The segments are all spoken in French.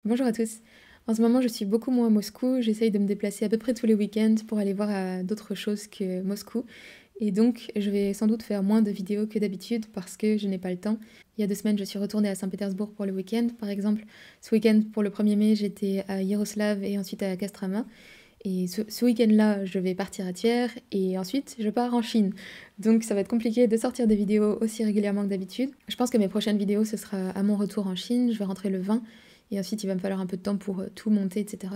Bonjour à tous. En ce moment, je suis beaucoup moins à Moscou. J'essaye de me déplacer à peu près tous les week-ends pour aller voir d'autres choses que Moscou. Et donc, je vais sans doute faire moins de vidéos que d'habitude parce que je n'ai pas le temps. Il y a 2 semaines, je suis retournée à Saint-Pétersbourg pour le week-end, par exemple. Ce week-end, pour le 1er mai, j'étais à Yaroslav et ensuite à Kostrama. Et ce week-end-là, je vais partir à Thiers et ensuite, je pars en Chine. Donc, ça va être compliqué de sortir des vidéos aussi régulièrement que d'habitude. Je pense que mes prochaines vidéos, ce sera à mon retour en Chine. Je vais rentrer le 20 et ensuite, il va me falloir un peu de temps pour tout monter, etc.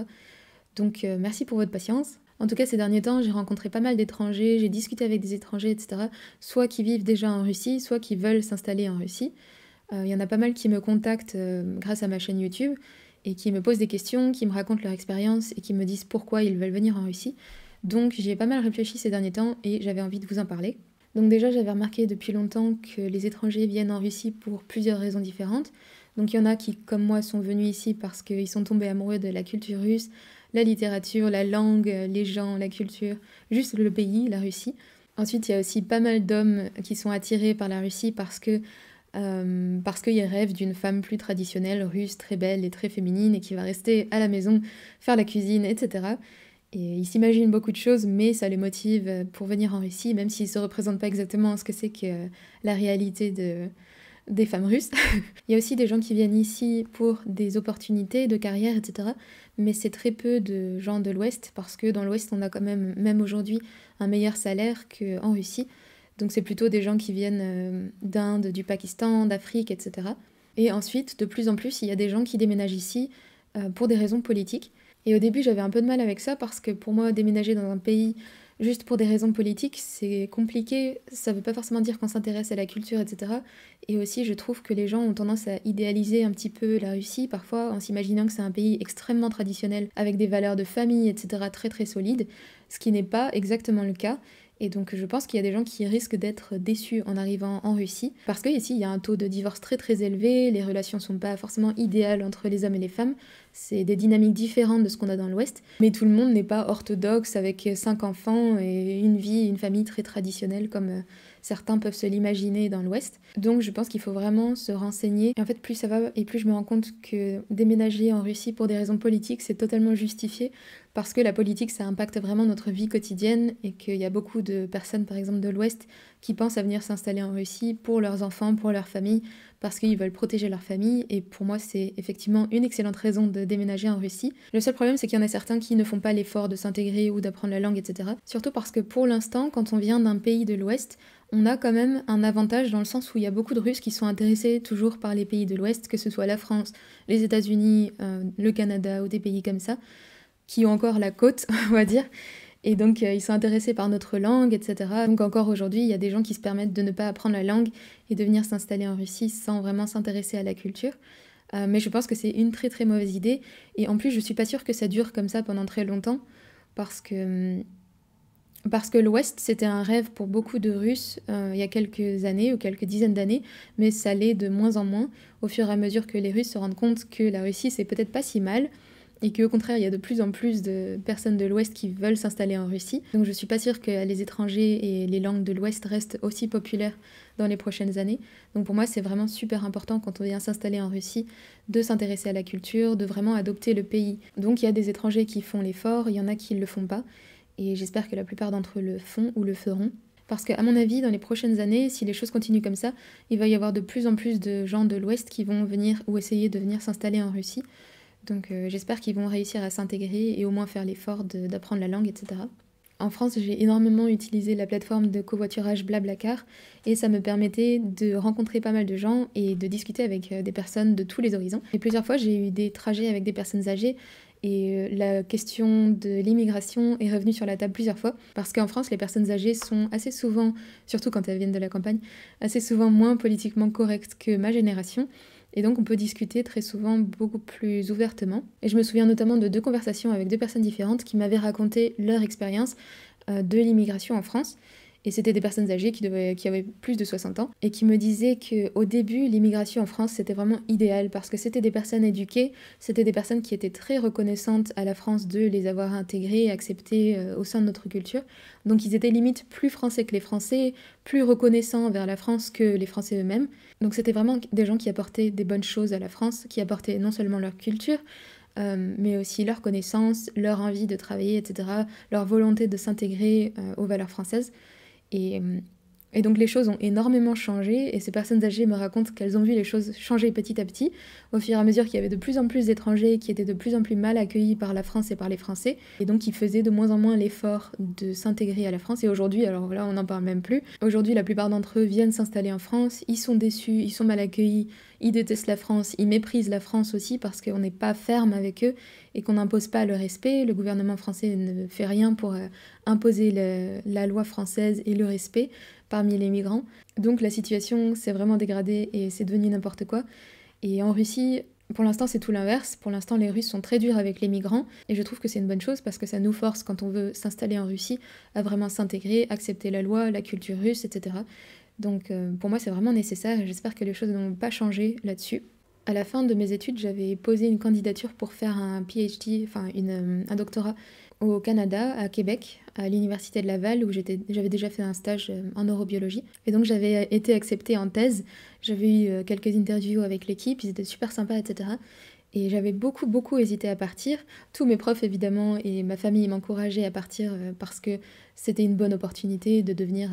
Donc, merci pour votre patience. En tout cas, ces derniers temps, j'ai rencontré pas mal d'étrangers, j'ai discuté avec des étrangers, etc. Soit qui vivent déjà en Russie, soit qui veulent s'installer en Russie. Il y en a pas mal qui me contactent grâce à ma chaîne YouTube et qui me posent des questions, qui me racontent leur expérience et qui me disent pourquoi ils veulent venir en Russie. Donc j'y ai pas mal réfléchi ces derniers temps et j'avais envie de vous en parler. Donc déjà, j'avais remarqué depuis longtemps que les étrangers viennent en Russie pour plusieurs raisons différentes. Donc il y en a qui, comme moi, sont venus ici parce qu'ils sont tombés amoureux de la culture russe, la littérature, la langue, les gens, la culture, juste le pays, la Russie. Ensuite, il y a aussi pas mal d'hommes qui sont attirés par la Russie parce qu'ils rêvent d'une femme plus traditionnelle, russe, très belle et très féminine, et qui va rester à la maison, faire la cuisine, etc. Et ils s'imaginent beaucoup de choses, mais ça les motive pour venir en Russie, même s'ils ne se représentent pas exactement ce que c'est que la réalité des femmes russes. Il y a aussi des gens qui viennent ici pour des opportunités de carrière, etc. Mais c'est très peu de gens de l'Ouest, parce que dans l'Ouest, on a quand même aujourd'hui, un meilleur salaire qu'en Russie. Donc c'est plutôt des gens qui viennent d'Inde, du Pakistan, d'Afrique, etc. Et ensuite, de plus en plus, il y a des gens qui déménagent ici pour des raisons politiques. Et au début, j'avais un peu de mal avec ça parce que pour moi, déménager dans un pays juste pour des raisons politiques, c'est compliqué. Ça veut pas forcément dire qu'on s'intéresse à la culture, etc. Et aussi, je trouve que les gens ont tendance à idéaliser un petit peu la Russie, parfois en s'imaginant que c'est un pays extrêmement traditionnel, avec des valeurs de famille, etc., très très solides, ce qui n'est pas exactement le cas. Et donc je pense qu'il y a des gens qui risquent d'être déçus en arrivant en Russie, parce qu'ici il y a un taux de divorce très très élevé, les relations sont pas forcément idéales entre les hommes et les femmes, c'est des dynamiques différentes de ce qu'on a dans l'Ouest, mais tout le monde n'est pas orthodoxe avec 5 enfants et une vie, une famille très traditionnelle comme certains peuvent se l'imaginer dans l'Ouest. Donc je pense qu'il faut vraiment se renseigner. Et en fait, plus ça va et plus je me rends compte que déménager en Russie pour des raisons politiques, c'est totalement justifié parce que la politique, ça impacte vraiment notre vie quotidienne et qu'il y a beaucoup de personnes, par exemple de l'Ouest, qui pensent à venir s'installer en Russie pour leurs enfants, pour leur famille, parce qu'ils veulent protéger leur famille. Et pour moi, c'est effectivement une excellente raison de déménager en Russie. Le seul problème, c'est qu'il y en a certains qui ne font pas l'effort de s'intégrer ou d'apprendre la langue, etc. Surtout parce que pour l'instant, quand on vient d'un pays de l'Ouest, on a quand même un avantage dans le sens où il y a beaucoup de Russes qui sont intéressés toujours par les pays de l'Ouest, que ce soit la France, les États-Unis, le Canada ou des pays comme ça, qui ont encore la côte, on va dire. Et donc, ils sont intéressés par notre langue, etc. Donc, encore aujourd'hui, il y a des gens qui se permettent de ne pas apprendre la langue et de venir s'installer en Russie sans vraiment s'intéresser à la culture. Mais je pense que c'est une très très mauvaise idée. Et en plus, je suis pas sûre que ça dure comme ça pendant très longtemps. Parce que, parce que l'Ouest, c'était un rêve pour beaucoup de Russes il y a quelques années ou quelques dizaines d'années. Mais ça l'est de moins en moins au fur et à mesure que les Russes se rendent compte que la Russie, c'est peut-être pas si mal et qu'au contraire, il y a de plus en plus de personnes de l'Ouest qui veulent s'installer en Russie. Donc je suis pas sûre que les étrangers et les langues de l'Ouest restent aussi populaires dans les prochaines années. Donc pour moi, c'est vraiment super important quand on vient s'installer en Russie de s'intéresser à la culture, de vraiment adopter le pays. Donc il y a des étrangers qui font l'effort, il y en a qui ne le font pas, et j'espère que la plupart d'entre eux le font ou le feront. Parce qu'à mon avis, dans les prochaines années, si les choses continuent comme ça, il va y avoir de plus en plus de gens de l'Ouest qui vont venir ou essayer de venir s'installer en Russie. Donc j'espère qu'ils vont réussir à s'intégrer et au moins faire l'effort d'apprendre la langue, etc. En France, j'ai énormément utilisé la plateforme de covoiturage Blablacar et ça me permettait de rencontrer pas mal de gens et de discuter avec des personnes de tous les horizons. Et plusieurs fois, j'ai eu des trajets avec des personnes âgées et la question de l'immigration est revenue sur la table plusieurs fois parce qu'en France, les personnes âgées sont assez souvent, surtout quand elles viennent de la campagne, assez souvent moins politiquement correctes que ma génération. Et donc on peut discuter très souvent beaucoup plus ouvertement. Et je me souviens notamment de 2 conversations avec 2 personnes différentes qui m'avaient raconté leur expérience de l'immigration en France. Et c'était des personnes âgées qui avaient plus de 60 ans et qui me disaient qu'au début, l'immigration en France, c'était vraiment idéal parce que c'était des personnes éduquées, c'était des personnes qui étaient très reconnaissantes à la France de les avoir intégrées et acceptées au sein de notre culture. Donc ils étaient limite plus français que les Français, plus reconnaissants envers la France que les Français eux-mêmes. Donc c'était vraiment des gens qui apportaient des bonnes choses à la France, qui apportaient non seulement leur culture, mais aussi leurs connaissances, leur envie de travailler, etc., leur volonté de s'intégrer aux valeurs françaises. Et, euh, et donc les choses ont énormément changé et ces personnes âgées me racontent qu'elles ont vu les choses changer petit à petit au fur et à mesure qu'il y avait de plus en plus d'étrangers qui étaient de plus en plus mal accueillis par la France et par les Français et donc qui faisaient de moins en moins l'effort de s'intégrer à la France. Et aujourd'hui, alors là on n'en parle même plus, aujourd'hui la plupart d'entre eux viennent s'installer en France, ils sont déçus, ils sont mal accueillis, ils détestent la France, ils méprisent la France aussi parce qu'on n'est pas ferme avec eux et qu'on n'impose pas le respect. Le gouvernement français ne fait rien pour imposer la loi française et le respect parmi les migrants. Donc la situation s'est vraiment dégradée et c'est devenu n'importe quoi. Et en Russie, pour l'instant, c'est tout l'inverse. Pour l'instant, les Russes sont très durs avec les migrants et je trouve que c'est une bonne chose parce que ça nous force, quand on veut s'installer en Russie, à vraiment s'intégrer, accepter la loi, la culture russe, etc. Donc pour moi, c'est vraiment nécessaire et j'espère que les choses n'ont pas changé là-dessus. À la fin de mes études, j'avais posé une candidature pour faire un PhD, enfin un doctorat au Canada, à Québec, à l'université de Laval, où j'avais déjà fait un stage en neurobiologie. Et donc j'avais été acceptée en thèse. J'avais eu quelques interviews avec l'équipe, ils étaient super sympas, etc. Et j'avais beaucoup hésité à partir. Tous mes profs, évidemment, et ma famille m'encourageaient à partir parce que c'était une bonne opportunité de devenir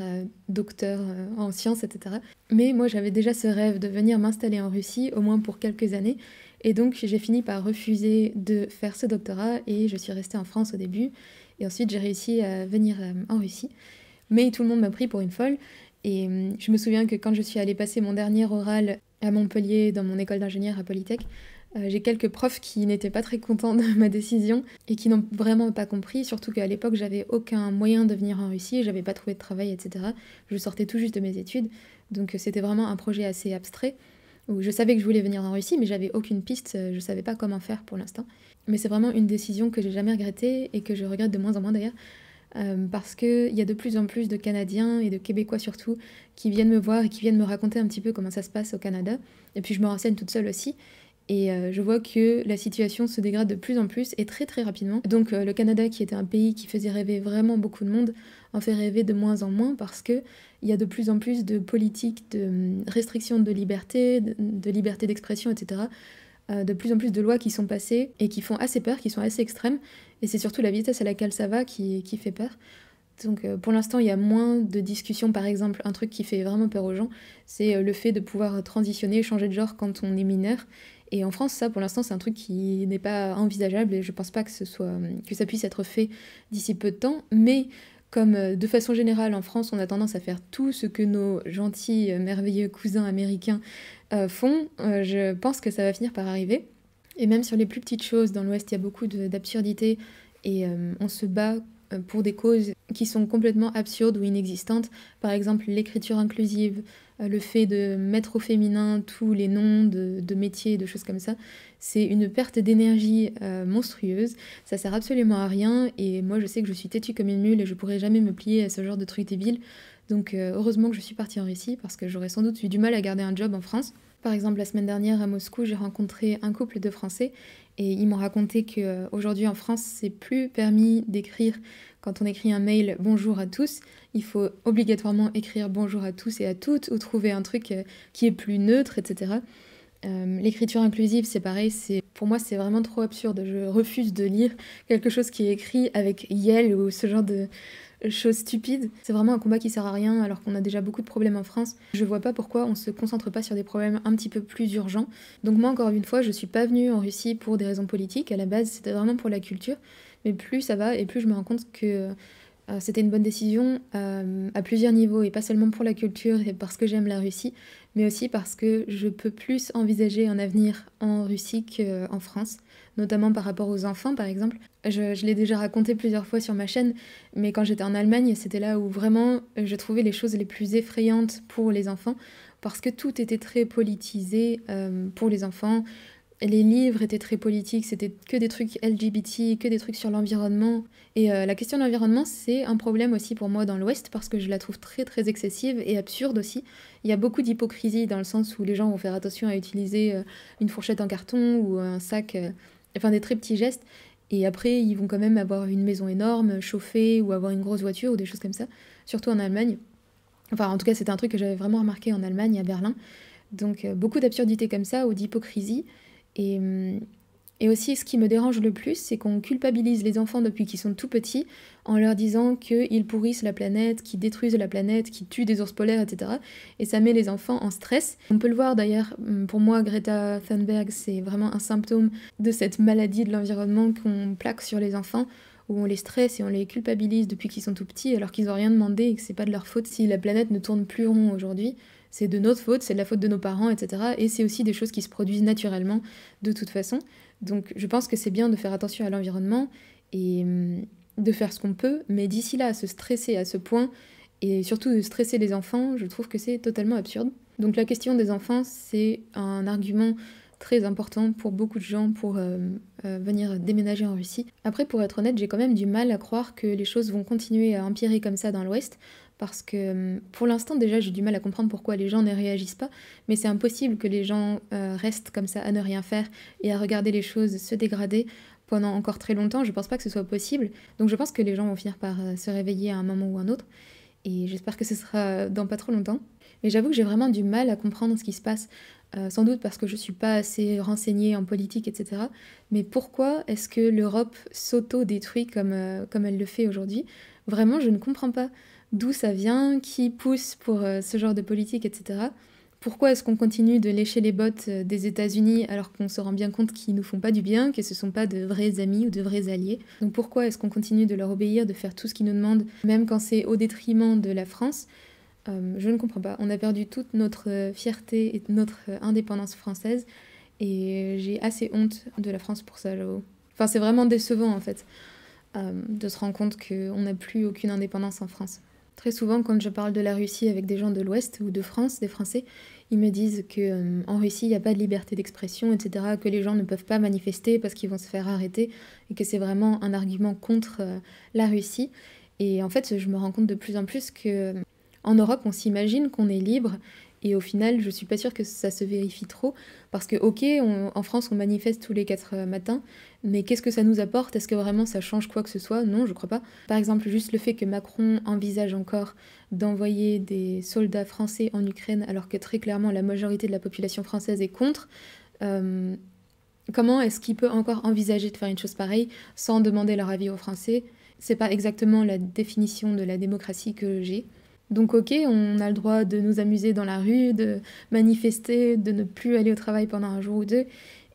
docteur en sciences, etc. Mais moi, j'avais déjà ce rêve de venir m'installer en Russie, au moins pour quelques années. Et donc, j'ai fini par refuser de faire ce doctorat et je suis restée en France au début. Et ensuite, j'ai réussi à venir en Russie. Mais tout le monde m'a pris pour une folle. Et je me souviens que quand je suis allée passer mon dernier oral à Montpellier, dans mon école d'ingénieur à Polytech, j'ai quelques profs qui n'étaient pas très contents de ma décision et qui n'ont vraiment pas compris, surtout qu'à l'époque, j'avais aucun moyen de venir en Russie, j'avais pas trouvé de travail, etc. Je sortais tout juste de mes études, donc c'était vraiment un projet assez abstrait, où je savais que je voulais venir en Russie, mais j'avais aucune piste, je savais pas comment faire pour l'instant. Mais c'est vraiment une décision que j'ai jamais regrettée et que je regrette de moins en moins d'ailleurs, parce qu'il y a de plus en plus de Canadiens et de Québécois surtout qui viennent me voir et qui viennent me raconter un petit peu comment ça se passe au Canada. Et puis je me renseigne toute seule aussi. Et je vois que la situation se dégrade de plus en plus et très rapidement. Donc le Canada, qui était un pays qui faisait rêver vraiment beaucoup de monde, en fait rêver de moins en moins parce qu'il y a de plus en plus de politiques de restriction de liberté, de liberté d'expression, etc. De plus en plus de lois qui sont passées et qui font assez peur, qui sont assez extrêmes. Et c'est surtout la vitesse à laquelle ça va qui fait peur. Donc pour l'instant, il y a moins de discussions. Par exemple, un truc qui fait vraiment peur aux gens, c'est le fait de pouvoir transitionner, changer de genre quand on est mineur. Et en France, ça, pour l'instant, c'est un truc qui n'est pas envisageable et je pense pas que que ça puisse être fait d'ici peu de temps. Mais comme de façon générale, en France, on a tendance à faire tout ce que nos gentils, merveilleux cousins américains font, je pense que ça va finir par arriver. Et même sur les plus petites choses, dans l'Ouest, il y a beaucoup d'absurdités et on se bat pour des causes qui sont complètement absurdes ou inexistantes. Par exemple, l'écriture inclusive, le fait de mettre au féminin tous les noms de métiers, de choses comme ça, c'est une perte d'énergie monstrueuse. Ça sert absolument à rien et moi je sais que je suis têtue comme une mule et je pourrais jamais me plier à ce genre de trucs débiles. Donc heureusement que je suis partie en Russie parce que j'aurais sans doute eu du mal à garder un job en France. Par exemple, la semaine dernière à Moscou, j'ai rencontré un couple de Français et ils m'ont raconté qu'aujourd'hui en France, c'est plus permis d'écrire quand on écrit un mail bonjour à tous. Il faut obligatoirement écrire bonjour à tous et à toutes ou trouver un truc qui est plus neutre, etc. L'écriture inclusive, c'est pareil, pour moi c'est vraiment trop absurde. Je refuse de lire quelque chose qui est écrit avec Yel ou ce genre de choses stupides. C'est vraiment un combat qui sert à rien alors qu'on a déjà beaucoup de problèmes en France. Je vois pas pourquoi on se concentre pas sur des problèmes un petit peu plus urgents. Donc moi encore une fois, je suis pas venue en Russie pour des raisons politiques. À la base, c'était vraiment pour la culture. Mais plus ça va et plus je me rends compte que c'était une bonne décision à plusieurs niveaux, et pas seulement pour la culture et parce que j'aime la Russie, mais aussi parce que je peux plus envisager un avenir en Russie qu'en France, notamment par rapport aux enfants par exemple. Je l'ai déjà raconté plusieurs fois sur ma chaîne, mais quand j'étais en Allemagne, c'était là où vraiment je trouvais les choses les plus effrayantes pour les enfants, parce que tout était très politisé pour les enfants. Les livres étaient très politiques, c'était que des trucs LGBT, que des trucs sur l'environnement. Et la question de l'environnement, c'est un problème aussi pour moi dans l'Ouest, parce que je la trouve très excessive et absurde aussi. Il y a beaucoup d'hypocrisie dans le sens où les gens vont faire attention à utiliser une fourchette en carton ou un sac, enfin des très petits gestes. Et après, ils vont quand même avoir une maison énorme, chauffée, ou avoir une grosse voiture, ou des choses comme ça, surtout en Allemagne. Enfin, en tout cas, c'était un truc que j'avais vraiment remarqué en Allemagne, à Berlin. Donc beaucoup d'absurdités comme ça ou d'hypocrisie. Et, et aussi, ce qui me dérange le plus, c'est qu'on culpabilise les enfants depuis qu'ils sont tout petits en leur disant qu'ils pourrissent la planète, qu'ils détruisent la planète, qu'ils tuent des ours polaires, etc. Et ça met les enfants en stress. On peut le voir d'ailleurs, pour moi, Greta Thunberg, c'est vraiment un symptôme de cette maladie de l'environnement qu'on plaque sur les enfants, où on les stresse et on les culpabilise depuis qu'ils sont tout petits, alors qu'ils n'ont rien demandé et que c'est pas de leur faute si la planète ne tourne plus rond aujourd'hui. C'est de notre faute, c'est de la faute de nos parents, etc. Et c'est aussi des choses qui se produisent naturellement, de toute façon. Donc je pense que c'est bien de faire attention à l'environnement et de faire ce qu'on peut, mais d'ici là, à se stresser à ce point, et surtout de stresser les enfants, je trouve que c'est totalement absurde. Donc la question des enfants, c'est un argument très important pour beaucoup de gens pour venir déménager en Russie. Après, pour être honnête, j'ai quand même du mal à croire que les choses vont continuer à empirer comme ça dans l'Ouest, parce que pour l'instant déjà j'ai du mal à comprendre pourquoi les gens ne réagissent pas, mais c'est impossible que les gens restent comme ça à ne rien faire et à regarder les choses se dégrader pendant encore très longtemps. Je pense pas que ce soit possible, donc je pense que les gens vont finir par se réveiller à un moment ou un autre, et j'espère que ce sera dans pas trop longtemps. Mais j'avoue que j'ai vraiment du mal à comprendre ce qui se passe, sans doute parce que je suis pas assez renseignée en politique, etc. Mais pourquoi est-ce que l'Europe s'auto-détruit comme elle le fait aujourd'hui? Vraiment, je ne comprends pas d'où ça vient, qui pousse pour ce genre de politique, etc. Pourquoi est-ce qu'on continue de lécher les bottes des États-Unis alors qu'on se rend bien compte qu'ils nous font pas du bien, que ce sont pas de vrais amis ou de vrais alliés? Donc pourquoi est-ce qu'on continue de leur obéir, de faire tout ce qu'ils nous demandent, même quand c'est au détriment de la France? Je ne comprends pas. On a perdu toute notre fierté et notre indépendance française, et j'ai assez honte de la France pour ça, j'avoue. Enfin, c'est vraiment décevant en fait, de se rendre compte qu'on n'a plus aucune indépendance en France. Très souvent, quand je parle de la Russie avec des gens de l'Ouest ou de France, des Français, ils me disent que en Russie, il n'y a pas de liberté d'expression, etc., que les gens ne peuvent pas manifester parce qu'ils vont se faire arrêter, et que c'est vraiment un argument contre la Russie. Et en fait, je me rends compte de plus en plus que en Europe, on s'imagine qu'on est libre, et au final, je suis pas sûre que ça se vérifie trop, parce que ok, en France, on manifeste tous les 4 matins, mais qu'est-ce que ça nous apporte? Est-ce que vraiment ça change quoi que ce soit? Non, je crois pas. Par exemple, juste le fait que Macron envisage encore d'envoyer des soldats français en Ukraine, alors que très clairement la majorité de la population française est contre, euh, comment est-ce qu'il peut encore envisager de faire une chose pareille sans demander leur avis aux Français? C'est pas exactement la définition de la démocratie que j'ai. Donc ok, on a le droit de nous amuser dans la rue, de manifester, de ne plus aller au travail pendant un jour ou deux,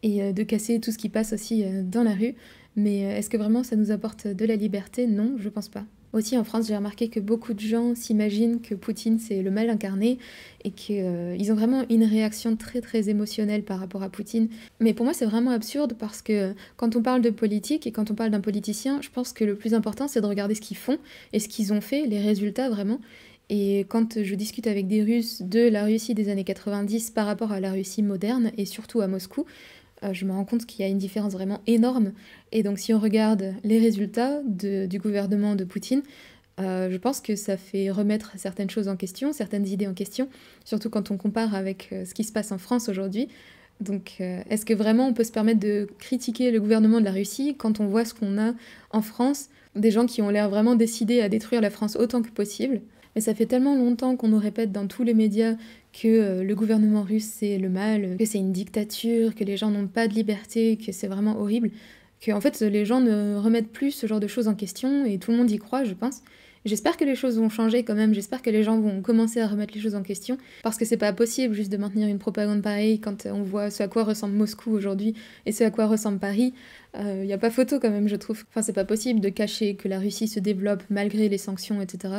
et de casser tout ce qui passe aussi dans la rue. Mais est-ce que vraiment ça nous apporte de la liberté? Non, je pense pas. Aussi en France, j'ai remarqué que beaucoup de gens s'imaginent que Poutine c'est le mal incarné, et qu'ils ont vraiment une réaction très très émotionnelle par rapport à Poutine. Mais pour moi c'est vraiment absurde, parce que quand on parle de politique et quand on parle d'un politicien, je pense que le plus important c'est de regarder ce qu'ils font et ce qu'ils ont fait, les résultats vraiment. Et quand je discute avec des Russes de la Russie des années 90 par rapport à la Russie moderne, et surtout à Moscou, je me rends compte qu'il y a une différence vraiment énorme. Et donc si on regarde les résultats du gouvernement de Poutine, je pense que ça fait remettre certaines choses en question, certaines idées en question, surtout quand on compare avec ce qui se passe en France aujourd'hui. Donc est-ce que vraiment on peut se permettre de critiquer le gouvernement de la Russie quand on voit ce qu'on a en France, des gens qui ont l'air vraiment décidés à détruire la France autant que possible? Mais ça fait tellement longtemps qu'on nous répète dans tous les médias que le gouvernement russe c'est le mal, que c'est une dictature, que les gens n'ont pas de liberté, que c'est vraiment horrible, que en fait les gens ne remettent plus ce genre de choses en question, et tout le monde y croit, je pense. J'espère que les choses vont changer quand même, j'espère que les gens vont commencer à remettre les choses en question, parce que c'est pas possible juste de maintenir une propagande pareille quand on voit ce à quoi ressemble Moscou aujourd'hui et ce à quoi ressemble Paris. Y a pas photo quand même, je trouve. Enfin, c'est pas possible de cacher que la Russie se développe malgré les sanctions, etc.,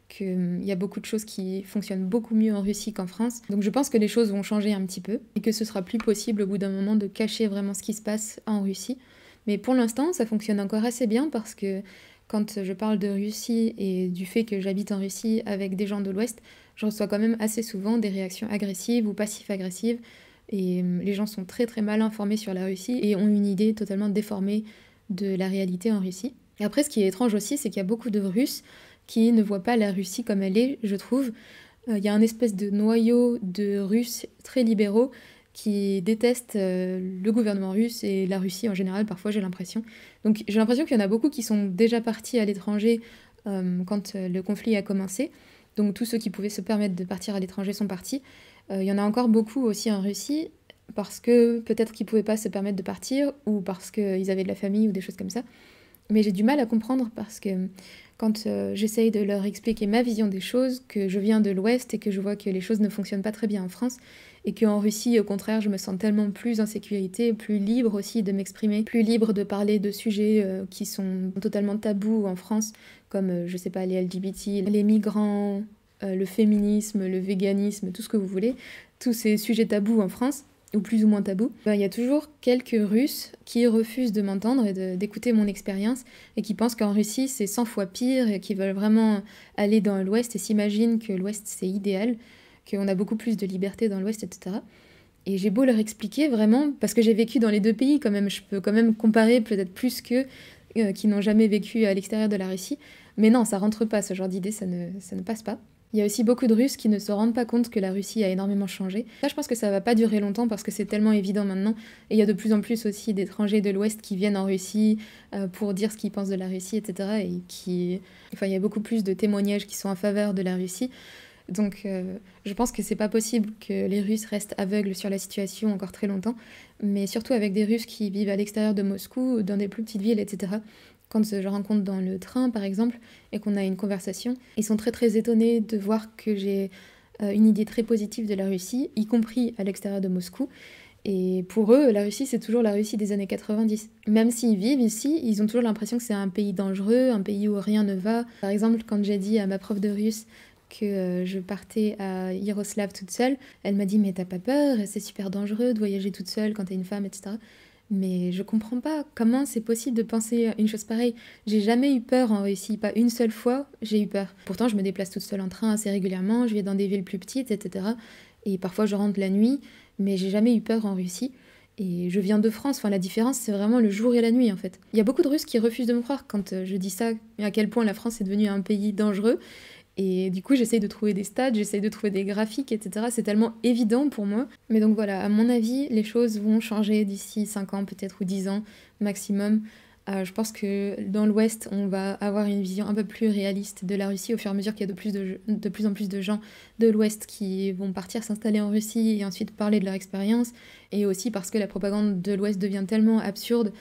qu'il y a beaucoup de choses qui fonctionnent beaucoup mieux en Russie qu'en France. Donc je pense que les choses vont changer un petit peu, et que ce sera plus possible au bout d'un moment de cacher vraiment ce qui se passe en Russie. Mais pour l'instant, ça fonctionne encore assez bien, parce que quand je parle de Russie et du fait que j'habite en Russie avec des gens de l'Ouest, je reçois quand même assez souvent des réactions agressives ou passif-agressives, et les gens sont très très mal informés sur la Russie et ont une idée totalement déformée de la réalité en Russie. Et après, ce qui est étrange aussi, c'est qu'il y a beaucoup de Russes qui ne voient pas la Russie comme elle est, je trouve. Il y a un espèce de noyau de Russes très libéraux qui détestent le gouvernement russe et la Russie en général, parfois j'ai l'impression. Donc j'ai l'impression qu'il y en a beaucoup qui sont déjà partis à l'étranger quand le conflit a commencé. Donc tous ceux qui pouvaient se permettre de partir à l'étranger sont partis. Il y en a encore beaucoup aussi en Russie, parce que peut-être qu'ils pouvaient pas se permettre de partir, ou parce qu'ils avaient de la famille ou des choses comme ça. Mais j'ai du mal à comprendre parce que quand j'essaye de leur expliquer ma vision des choses, que je viens de l'Ouest et que je vois que les choses ne fonctionnent pas très bien en France, et qu'en Russie, au contraire, je me sens tellement plus en sécurité, plus libre aussi de m'exprimer, plus libre de parler de sujets qui sont totalement tabous en France, comme, je sais pas, les LGBT, les migrants, le féminisme, le véganisme, tout ce que vous voulez, tous ces sujets tabous en France, ou plus ou moins tabous, ben, il y a toujours quelques Russes qui refusent de m'entendre et d'écouter mon expérience et qui pensent qu'en Russie c'est 100 fois pire et qui veulent vraiment aller dans l'Ouest et s'imaginent que l'Ouest c'est idéal, qu'on a beaucoup plus de liberté dans l'Ouest, etc. Et j'ai beau leur expliquer vraiment, parce que j'ai vécu dans les deux pays quand même, je peux quand même comparer peut-être plus qu'eux qui n'ont jamais vécu à l'extérieur de la Russie, mais non, ça rentre pas, ce genre d'idée, ça ne passe pas. Il y a aussi beaucoup de Russes qui ne se rendent pas compte que la Russie a énormément changé. Ça, je pense que ça va pas durer longtemps parce que c'est tellement évident maintenant. Et il y a de plus en plus aussi d'étrangers de l'Ouest qui viennent en Russie pour dire ce qu'ils pensent de la Russie, etc. Et qui... Enfin, il y a beaucoup plus de témoignages qui sont en faveur de la Russie. Donc, je pense que c'est pas possible que les Russes restent aveugles sur la situation encore très longtemps. Mais surtout avec des Russes qui vivent à l'extérieur de Moscou, dans des plus petites villes, etc. Quand je rencontre dans le train, par exemple, et qu'on a une conversation, ils sont très très étonnés de voir que j'ai une idée très positive de la Russie, y compris à l'extérieur de Moscou. Et pour eux, la Russie, c'est toujours la Russie des années 90. Même s'ils vivent ici, ils ont toujours l'impression que c'est un pays dangereux, un pays où rien ne va. Par exemple, quand j'ai dit à ma prof de russe que je partais à Yaroslav toute seule, elle m'a dit « Mais t'as pas peur? C'est super dangereux de voyager toute seule quand t'es une femme, etc. » Mais je comprends pas comment c'est possible de penser une chose pareille. J'ai jamais eu peur en Russie, pas une seule fois j'ai eu peur. Pourtant, je me déplace toute seule en train assez régulièrement, je vais dans des villes plus petites, etc. Et parfois je rentre la nuit, mais j'ai jamais eu peur en Russie. Et je viens de France, enfin la différence c'est vraiment le jour et la nuit en fait. Il y a beaucoup de Russes qui refusent de me croire quand je dis ça, à quel point la France est devenue un pays dangereux. Et du coup, j'essaye de trouver des stats, j'essaye de trouver des graphiques, etc. C'est tellement évident pour moi. Mais donc voilà, à mon avis, les choses vont changer d'ici 5 ans, peut-être, ou 10 ans maximum. Je pense que dans l'Ouest, on va avoir une vision un peu plus réaliste de la Russie au fur et à mesure qu'il y a de plus en plus de gens de l'Ouest qui vont partir s'installer en Russie et ensuite parler de leur expérience. Et aussi parce que la propagande de l'Ouest devient tellement absurde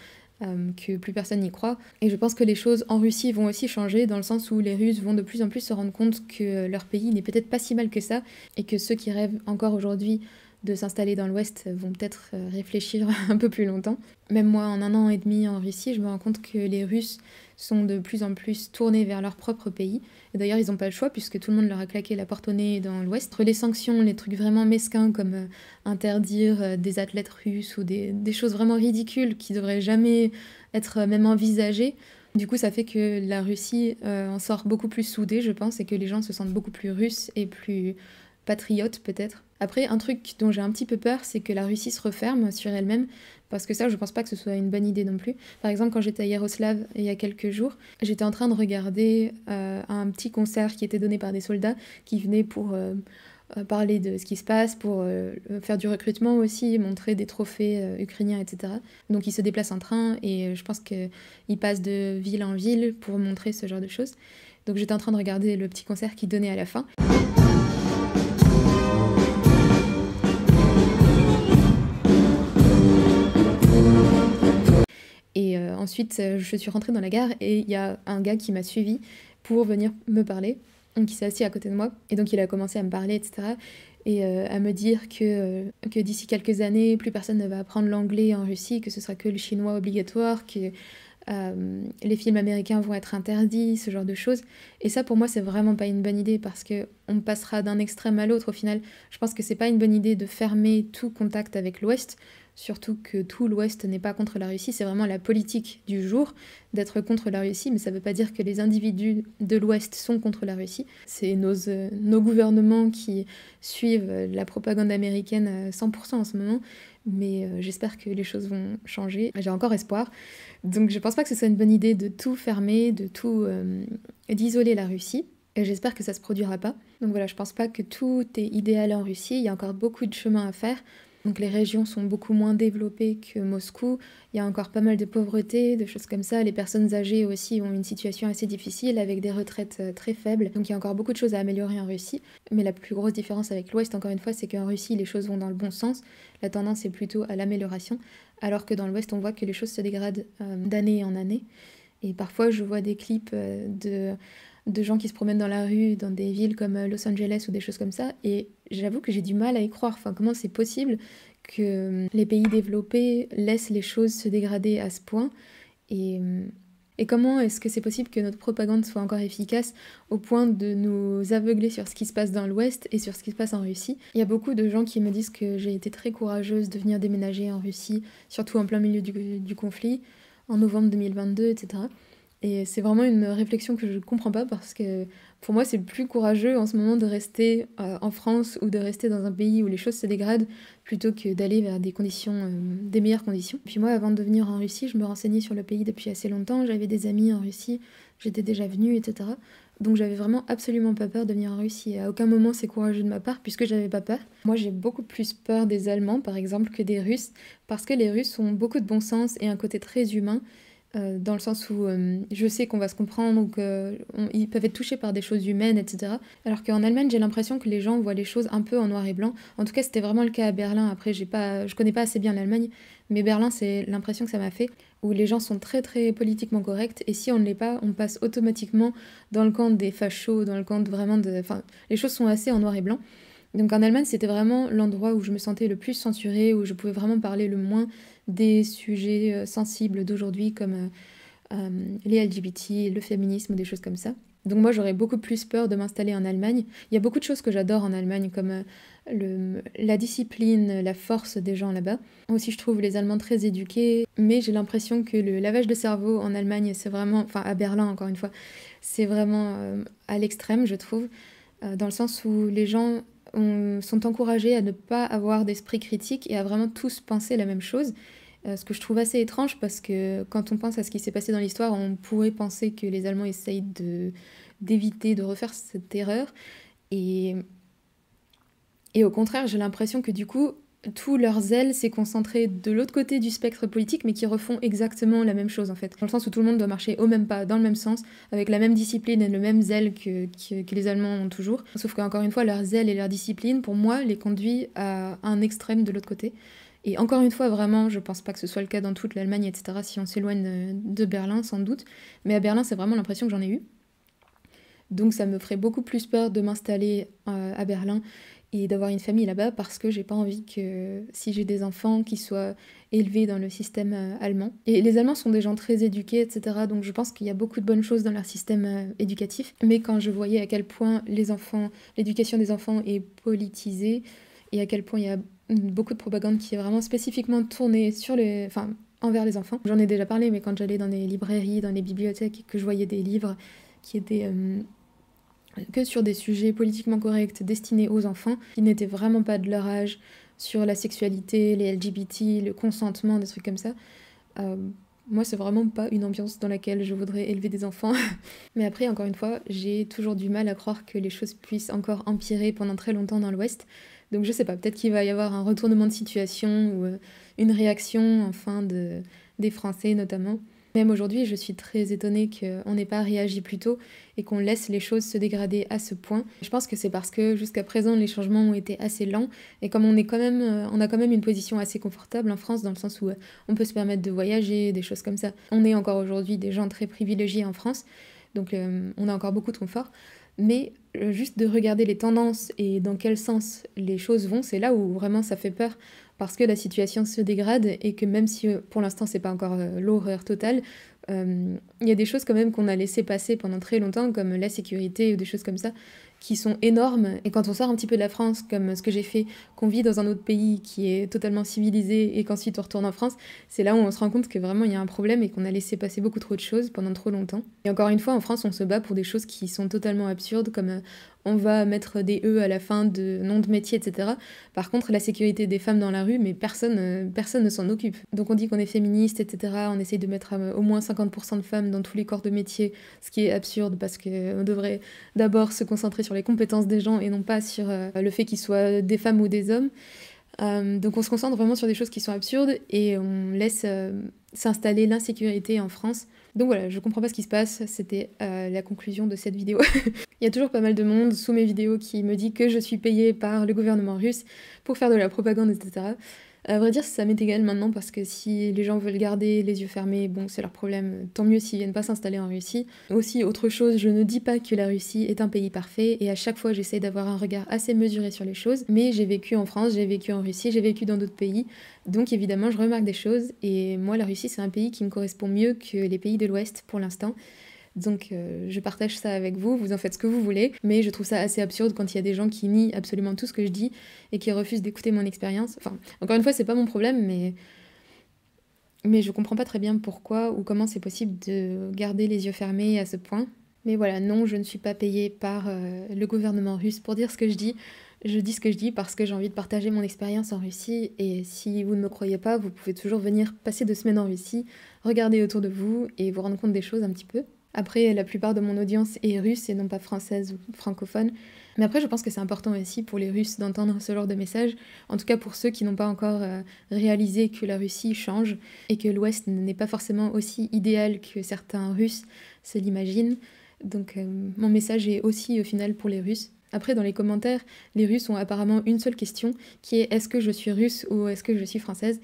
que plus personne n'y croit. Et je pense que les choses en Russie vont aussi changer dans le sens où les Russes vont de plus en plus se rendre compte que leur pays n'est peut-être pas si mal que ça et que ceux qui rêvent encore aujourd'hui de s'installer dans l'Ouest vont peut-être réfléchir un peu plus longtemps. Même moi, en 1 an et demi en Russie, je me rends compte que les Russes sont de plus en plus tournés vers leur propre pays. Et d'ailleurs, ils n'ont pas le choix puisque tout le monde leur a claqué la porte au nez dans l'Ouest. Entre les sanctions, les trucs vraiment mesquins comme interdire des athlètes russes ou des choses vraiment ridicules qui devraient jamais être même envisagées. Du coup, ça fait que la Russie en sort beaucoup plus soudée, je pense, et que les gens se sentent beaucoup plus russes et plus patriotes peut-être. Après, un truc dont j'ai un petit peu peur, c'est que la Russie se referme sur elle-même, parce que ça, je pense pas que ce soit une bonne idée non plus. Par exemple, quand j'étais à Yaroslav il y a quelques jours, j'étais en train de regarder un petit concert qui était donné par des soldats qui venaient pour parler de ce qui se passe, pour faire du recrutement aussi, montrer des trophées ukrainiens, etc. Donc ils se déplacent en train et je pense qu'ils passent de ville en ville pour montrer ce genre de choses. Donc j'étais en train de regarder le petit concert qu'ils donnaient à la fin. Et ensuite, je suis rentrée dans la gare et il y a un gars qui m'a suivie pour venir me parler. Donc il s'est assis à côté de moi et donc il a commencé à me parler, etc. Et à me dire que d'ici quelques années, plus personne ne va apprendre l'anglais en Russie, que ce sera que le chinois obligatoire, que les films américains vont être interdits, ce genre de choses. Et ça, pour moi, c'est vraiment pas une bonne idée parce qu'on passera d'un extrême à l'autre au final. Je pense que c'est pas une bonne idée de fermer tout contact avec l'Ouest, surtout que tout l'Ouest n'est pas contre la Russie. C'est vraiment la politique du jour d'être contre la Russie, mais ça veut pas dire que les individus de l'Ouest sont contre la Russie. C'est nos gouvernements qui suivent la propagande américaine à 100% en ce moment. Mais j'espère que les choses vont changer. J'ai encore espoir. Donc je pense pas que ce soit une bonne idée de tout fermer, d'isoler la Russie. Et j'espère que ça se produira pas. Donc voilà, je pense pas que tout est idéal en Russie. Il y a encore beaucoup de chemin à faire. Donc les régions sont beaucoup moins développées que Moscou. Il y a encore pas mal de pauvreté, de choses comme ça. Les personnes âgées aussi ont une situation assez difficile avec des retraites très faibles. Donc il y a encore beaucoup de choses à améliorer en Russie. Mais la plus grosse différence avec l'Ouest, encore une fois, c'est qu'en Russie, les choses vont dans le bon sens. La tendance est plutôt à l'amélioration. Alors que dans l'Ouest, on voit que les choses se dégradent d'année en année. Et parfois, je vois des clips de gens qui se promènent dans la rue dans des villes comme Los Angeles ou des choses comme ça. Et j'avoue que j'ai du mal à y croire. Enfin, comment c'est possible que les pays développés laissent les choses se dégrader à ce point et comment est-ce que c'est possible que notre propagande soit encore efficace au point de nous aveugler sur ce qui se passe dans l'Ouest et sur ce qui se passe en Russie? Il y a beaucoup de gens qui me disent que j'ai été très courageuse de venir déménager en Russie, surtout en plein milieu du conflit, en novembre 2022, etc. Et c'est vraiment une réflexion que je ne comprends pas parce que pour moi c'est plus courageux en ce moment de rester en France ou de rester dans un pays où les choses se dégradent plutôt que d'aller vers des meilleures conditions. Puis moi avant de venir en Russie, je me renseignais sur le pays depuis assez longtemps, j'avais des amis en Russie, j'étais déjà venue, etc. Donc j'avais vraiment absolument pas peur de venir en Russie. Et à aucun moment c'est courageux de ma part puisque j'avais pas peur. Moi j'ai beaucoup plus peur des Allemands par exemple que des Russes parce que les Russes ont beaucoup de bon sens et un côté très humain. Dans le sens où je sais qu'on va se comprendre, donc ils peuvent être touchés par des choses humaines, etc. Alors qu'en Allemagne, j'ai l'impression que les gens voient les choses un peu en noir et blanc. En tout cas, c'était vraiment le cas à Berlin. Après, je connais pas assez bien l'Allemagne, mais Berlin, c'est l'impression que ça m'a fait, où les gens sont très très politiquement corrects, et si on ne l'est pas, on passe automatiquement dans le camp des fachos, dans le camp de vraiment de... Enfin, les choses sont assez en noir et blanc. Donc en Allemagne, c'était vraiment l'endroit où je me sentais le plus censurée, où je pouvais vraiment parler le moins des sujets sensibles d'aujourd'hui comme les LGBT, le féminisme ou des choses comme ça. Donc moi j'aurais beaucoup plus peur de m'installer en Allemagne. Il y a beaucoup de choses que j'adore en Allemagne comme la discipline, la force des gens là-bas. Aussi je trouve les Allemands très éduqués, mais j'ai l'impression que le lavage de cerveau en Allemagne c'est vraiment, enfin à Berlin encore une fois, c'est vraiment à l'extrême je trouve, dans le sens où les gens sont encouragés à ne pas avoir d'esprit critique et à vraiment tous penser la même chose. Ce que je trouve assez étrange parce que quand on pense à ce qui s'est passé dans l'histoire, on pourrait penser que les Allemands essayent d'éviter de refaire cette erreur. Et, et au contraire, j'ai l'impression que du coup, tout leur zèle s'est concentré de l'autre côté du spectre politique, mais qui refont exactement la même chose en fait. Dans le sens où tout le monde doit marcher au même pas, dans le même sens, avec la même discipline et le même zèle que les Allemands ont toujours. Sauf qu'encore une fois, leur zèle et leur discipline, pour moi, les conduit à un extrême de l'autre côté. Et encore une fois, vraiment, je pense pas que ce soit le cas dans toute l'Allemagne, etc., si on s'éloigne de Berlin, sans doute. Mais à Berlin, c'est vraiment l'impression que j'en ai eue. Donc ça me ferait beaucoup plus peur de m'installer à Berlin et d'avoir une famille là-bas parce que j'ai pas envie que si j'ai des enfants qui soient élevés dans le système allemand. Et les Allemands sont des gens très éduqués, etc. Donc je pense qu'il y a beaucoup de bonnes choses dans leur système éducatif. Mais quand je voyais à quel point l'éducation des enfants est politisée et à quel point il y a beaucoup de propagande qui est vraiment spécifiquement tournée envers les enfants. J'en ai déjà parlé, mais quand j'allais dans les librairies, dans les bibliothèques, et que je voyais des livres qui étaient que sur des sujets politiquement corrects destinés aux enfants, qui n'étaient vraiment pas de leur âge, sur la sexualité, les LGBT, le consentement, des trucs comme ça. Moi, c'est vraiment pas une ambiance dans laquelle je voudrais élever des enfants. Mais après, encore une fois, j'ai toujours du mal à croire que les choses puissent encore empirer pendant très longtemps dans l'Ouest. Donc je sais pas, peut-être qu'il va y avoir un retournement de situation ou une réaction enfin des Français notamment. Même aujourd'hui, je suis très étonnée qu'on n'ait pas réagi plus tôt et qu'on laisse les choses se dégrader à ce point. Je pense que c'est parce que jusqu'à présent, les changements ont été assez lents et comme on a quand même une position assez confortable en France dans le sens où on peut se permettre de voyager, des choses comme ça. On est encore aujourd'hui des gens très privilégiés en France, donc on a encore beaucoup de confort. Mais juste de regarder les tendances et dans quel sens les choses vont, c'est là où vraiment ça fait peur parce que la situation se dégrade et que même si pour l'instant c'est pas encore l'horreur totale, il y a des choses quand même qu'on a laissé passer pendant très longtemps comme la sécurité ou des choses comme ça qui sont énormes. Et quand on sort un petit peu de la France, comme ce que j'ai fait, qu'on vit dans un autre pays qui est totalement civilisé et qu'ensuite on retourne en France, c'est là où on se rend compte que vraiment il y a un problème et qu'on a laissé passer beaucoup trop de choses pendant trop longtemps. Et encore une fois, en France, on se bat pour des choses qui sont totalement absurdes, comme on va mettre des E à la fin de nom de métier, etc. Par contre, la sécurité des femmes dans la rue, mais personne ne s'en occupe. Donc on dit qu'on est féministe, etc. On essaye de mettre au moins 50% de femmes dans tous les corps de métier, ce qui est absurde parce qu'on devrait d'abord se concentrer sur les compétences des gens et non pas sur le fait qu'ils soient des femmes ou des hommes. Donc on se concentre vraiment sur des choses qui sont absurdes et on laisse s'installer l'insécurité en France. Donc voilà, je comprends pas ce qui se passe, c'était la conclusion de cette vidéo. Il y a toujours pas mal de monde sous mes vidéos qui me dit que je suis payée par le gouvernement russe pour faire de la propagande, etc. À vrai dire, ça m'est égal maintenant parce que si les gens veulent garder les yeux fermés, bon, c'est leur problème, tant mieux s'ils viennent pas s'installer en Russie. Aussi, autre chose, je ne dis pas que la Russie est un pays parfait et à chaque fois j'essaie d'avoir un regard assez mesuré sur les choses, mais j'ai vécu en France, j'ai vécu en Russie, j'ai vécu dans d'autres pays, donc évidemment je remarque des choses et moi la Russie c'est un pays qui me correspond mieux que les pays de l'Ouest pour l'instant. Donc je partage ça avec vous, vous en faites ce que vous voulez, mais je trouve ça assez absurde quand il y a des gens qui nient absolument tout ce que je dis et qui refusent d'écouter mon expérience. Enfin, encore une fois, c'est pas mon problème, mais je comprends pas très bien pourquoi ou comment c'est possible de garder les yeux fermés à ce point. Mais voilà, non, je ne suis pas payée par le gouvernement russe pour dire ce que je dis. Je dis ce que je dis parce que j'ai envie de partager mon expérience en Russie et si vous ne me croyez pas, vous pouvez toujours venir passer 2 semaines en Russie, regarder autour de vous et vous rendre compte des choses un petit peu. Après, la plupart de mon audience est russe et non pas française ou francophone. Mais après, je pense que c'est important aussi pour les Russes d'entendre ce genre de message. En tout cas, pour ceux qui n'ont pas encore réalisé que la Russie change et que l'Ouest n'est pas forcément aussi idéal que certains Russes se l'imaginent. Donc, mon message est aussi au final pour les Russes. Après, dans les commentaires, les Russes ont apparemment une seule question qui est est-ce que je suis russe ou est-ce que je suis française ?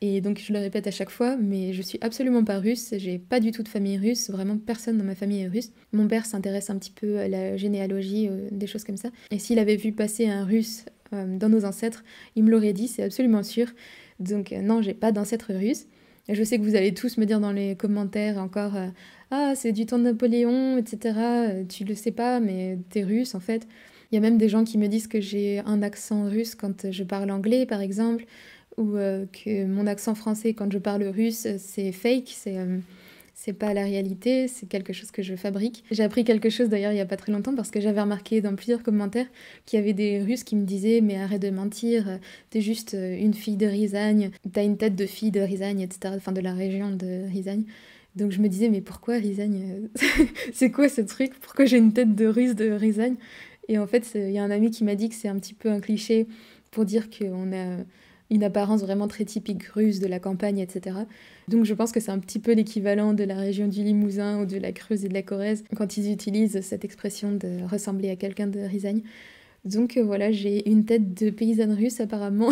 Et donc je le répète à chaque fois, mais je suis absolument pas russe, j'ai pas du tout de famille russe, vraiment personne dans ma famille est russe. Mon père s'intéresse un petit peu à la généalogie, des choses comme ça. Et s'il avait vu passer un russe dans nos ancêtres, il me l'aurait dit, c'est absolument sûr. Donc non, j'ai pas d'ancêtres russes. Et je sais que vous allez tous me dire dans les commentaires encore ah, c'est du temps de Napoléon, etc. Tu le sais pas, mais t'es russe en fait. Il y a même des gens qui me disent que j'ai un accent russe quand je parle anglais, par exemple, ou que mon accent français quand je parle russe c'est fake, c'est pas la réalité, c'est quelque chose que je fabrique. J'ai appris quelque chose d'ailleurs il y a pas très longtemps parce que j'avais remarqué dans plusieurs commentaires qu'il y avait des Russes qui me disaient mais arrête de mentir, t'es juste une fille de Rizagne, t'as une tête de fille de Rizagne, etc. Enfin de la région de Rizagne. Donc je me disais mais pourquoi Rizagne c'est quoi ce truc? Pourquoi j'ai une tête de russe de Rizagne? Et en fait il y a un ami qui m'a dit que c'est un petit peu un cliché pour dire qu'on a une apparence vraiment très typique russe de la campagne, etc. Donc je pense que c'est un petit peu l'équivalent de la région du Limousin ou de la Creuse et de la Corrèze quand ils utilisent cette expression de ressembler à quelqu'un de Rizagne. Donc voilà, j'ai une tête de paysanne russe apparemment.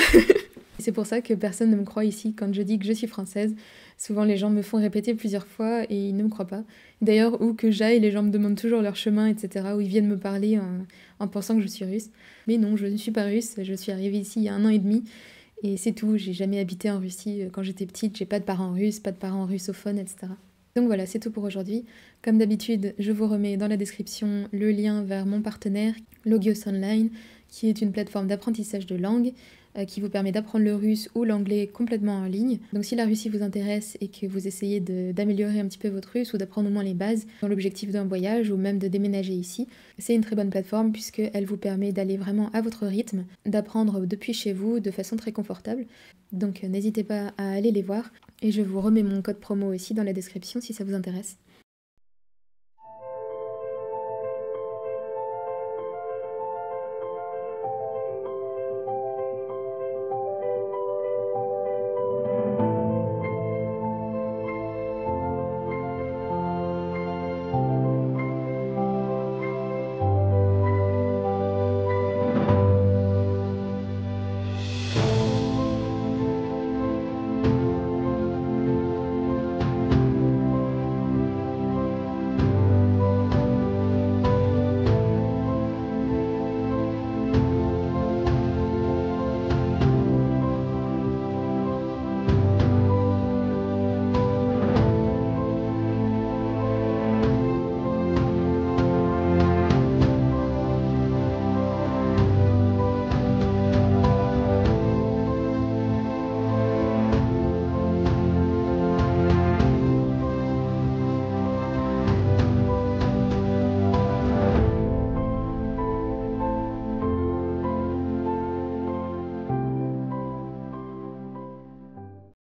C'est pour ça que personne ne me croit ici quand je dis que je suis française. Souvent les gens me font répéter plusieurs fois et ils ne me croient pas. D'ailleurs, où que j'aille, les gens me demandent toujours leur chemin, etc. Ou ils viennent me parler en pensant que je suis russe. Mais non, je ne suis pas russe, je suis arrivée ici il y a 1 an et demi. Et c'est tout, j'ai jamais habité en Russie quand j'étais petite, j'ai pas de parents russes, pas de parents russophones, etc. Donc voilà, c'est tout pour aujourd'hui. Comme d'habitude, je vous remets dans la description le lien vers mon partenaire, Logios Online, qui est une plateforme d'apprentissage de langue qui vous permet d'apprendre le russe ou l'anglais complètement en ligne. Donc si la Russie vous intéresse et que vous essayez d'améliorer un petit peu votre russe ou d'apprendre au moins les bases dans l'objectif d'un voyage ou même de déménager ici, c'est une très bonne plateforme puisqu'elle vous permet d'aller vraiment à votre rythme, d'apprendre depuis chez vous de façon très confortable. Donc n'hésitez pas à aller les voir et je vous remets mon code promo aussi dans la description si ça vous intéresse.